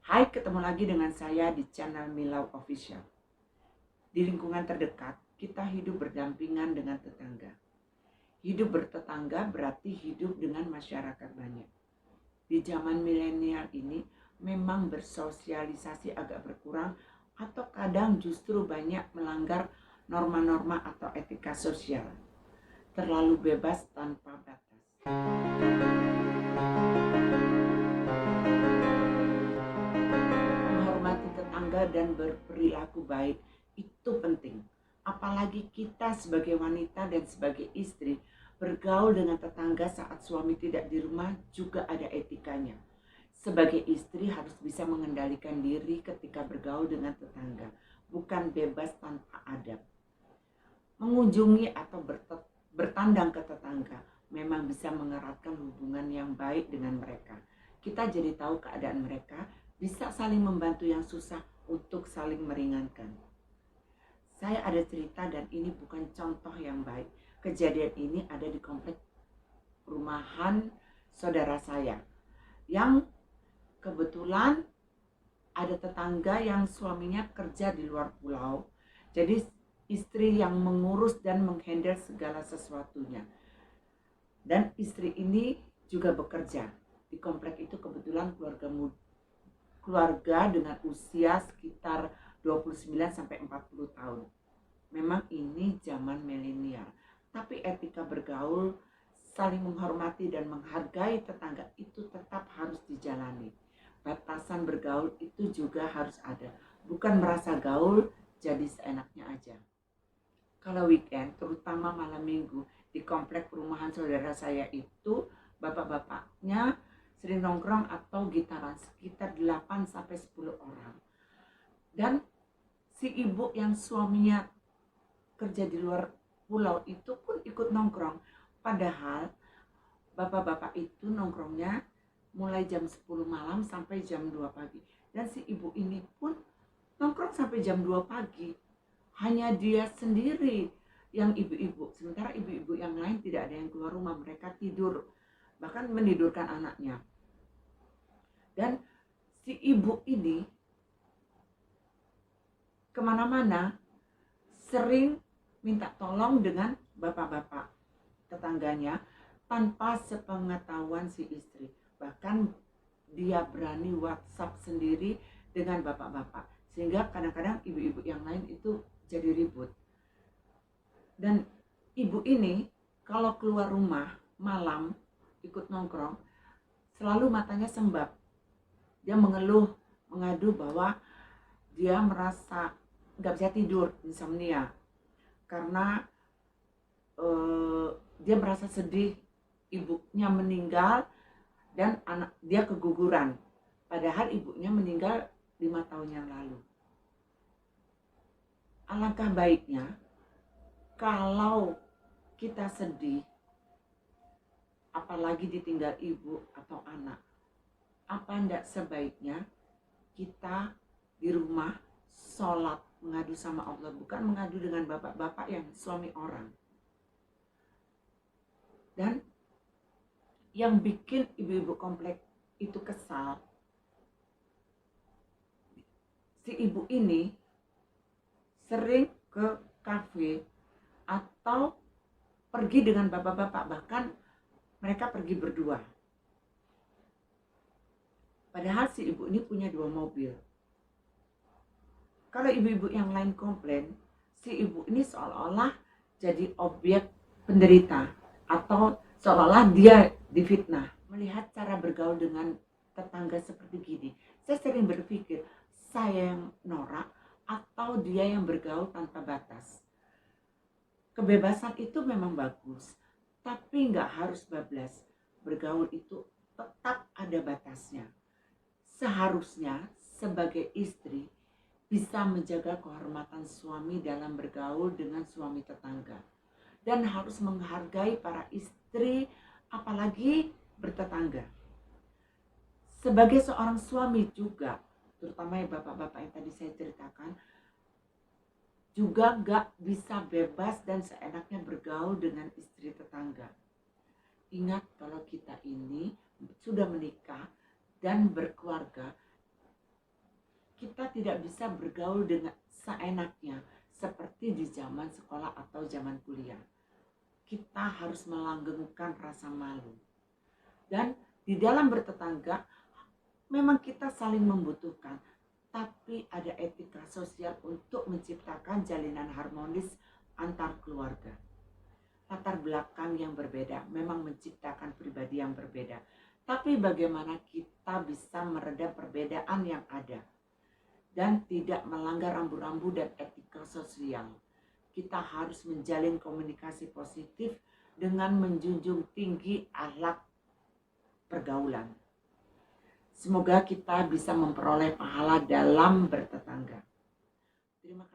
Hai, ketemu lagi dengan saya di channel Milau Official. Di lingkungan terdekat, kita hidup berdampingan dengan tetangga. Hidup bertetangga berarti hidup dengan masyarakat banyak. Di zaman milenial ini, memang bersosialisasi agak berkurang atau kadang justru banyak melanggar norma-norma atau etika sosial. Terlalu bebas tanpa batas. Menghormati tetangga dan berperilaku baik itu penting. Apalagi kita sebagai wanita dan sebagai istri bergaul dengan tetangga saat suami tidak di rumah juga ada etikanya. Sebagai istri harus bisa mengendalikan diri ketika bergaul dengan tetangga, bukan bebas tanpa adab. Mengunjungi atau bertandang ke tetangga memang bisa mengeratkan hubungan yang baik dengan mereka. Kita jadi tahu keadaan mereka, bisa saling membantu yang susah untuk saling meringankan. Saya ada cerita dan ini bukan contoh yang baik. Kejadian ini ada di komplek perumahan saudara saya yang kebetulan ada tetangga yang suaminya kerja di luar pulau. Jadi istri yang mengurus dan menghandle segala sesuatunya. Dan istri ini juga bekerja. Di komplek itu kebetulan keluarga dengan usia sekitar 29 sampai 40 tahun. Memang ini zaman milenial, tapi etika bergaul, saling menghormati dan menghargai tetangga itu tetap harus dijalani. Batasan bergaul itu juga harus ada, bukan merasa gaul jadi seenaknya aja. Kalau weekend, terutama malam minggu, di komplek perumahan saudara saya itu, bapak-bapaknya sering nongkrong atau gitaran sekitar 8 sampai 10 orang. Dan si ibu yang suaminya kerja di luar pulau itu pun ikut nongkrong. Padahal bapak-bapak itu nongkrongnya mulai jam 10 malam sampai jam 2 pagi. Dan si ibu ini pun nongkrong sampai jam 2 pagi. Hanya dia sendiri yang ibu-ibu. Sementara ibu-ibu yang lain tidak ada yang keluar rumah. Mereka tidur, bahkan menidurkan anaknya. Dan si ibu ini kemana-mana sering minta tolong dengan bapak-bapak tetangganya tanpa sepengetahuan si istri. Bahkan dia berani WhatsApp sendiri dengan bapak-bapak. Sehingga kadang-kadang ibu-ibu yang lain itu jadi ribut. Dan ibu ini kalau keluar rumah malam ikut nongkrong, selalu matanya sembab. Dia mengeluh, mengadu bahwa dia merasa nggak bisa tidur, insomnia, karena dia merasa sedih ibunya meninggal dan anak dia keguguran, padahal ibunya meninggal 5 tahun yang lalu. Alangkah baiknya kalau kita sedih, apalagi ditinggal ibu atau anak, apa enggak sebaiknya kita di rumah sholat, mengadu sama Allah, bukan mengadu dengan bapak-bapak yang suami orang. Dan yang bikin ibu-ibu komplek itu kesal, si ibu ini sering ke kafe atau pergi dengan bapak-bapak, bahkan mereka pergi berdua. Padahal si ibu ini punya 2 mobil. Kalau ibu-ibu yang lain komplain, si ibu ini seolah-olah jadi objek penderita atau seolah-olah dia difitnah. Melihat cara bergaul dengan tetangga seperti gini, saya sering berpikir, saya yang norak atau dia yang bergaul tanpa batas. Kebebasan itu memang bagus, tapi nggak harus bablas. Bergaul itu tetap ada batasnya. Seharusnya sebagai istri bisa menjaga kehormatan suami dalam bergaul dengan suami tetangga. Dan harus menghargai para istri, apalagi bertetangga. Sebagai seorang suami juga, terutama yang bapak-bapak yang tadi saya ceritakan, juga gak bisa bebas dan seenaknya bergaul dengan istri tetangga. Ingat kalau kita ini sudah menikah dan berkeluarga, kita tidak bisa bergaul dengan seenaknya seperti di zaman sekolah atau zaman kuliah. Kita harus melanggengkan rasa malu. Dan di dalam bertetangga memang kita saling membutuhkan, tapi ada etika sosial untuk menciptakan jalinan harmonis antar keluarga. Latar belakang yang berbeda memang menciptakan pribadi yang berbeda. Tapi bagaimana kita bisa meredam perbedaan yang ada dan tidak melanggar rambu-rambu dan etika sosial. Kita harus menjalin komunikasi positif dengan menjunjung tinggi akhlak pergaulan. Semoga kita bisa memperoleh pahala dalam bertetangga. Terima kasih.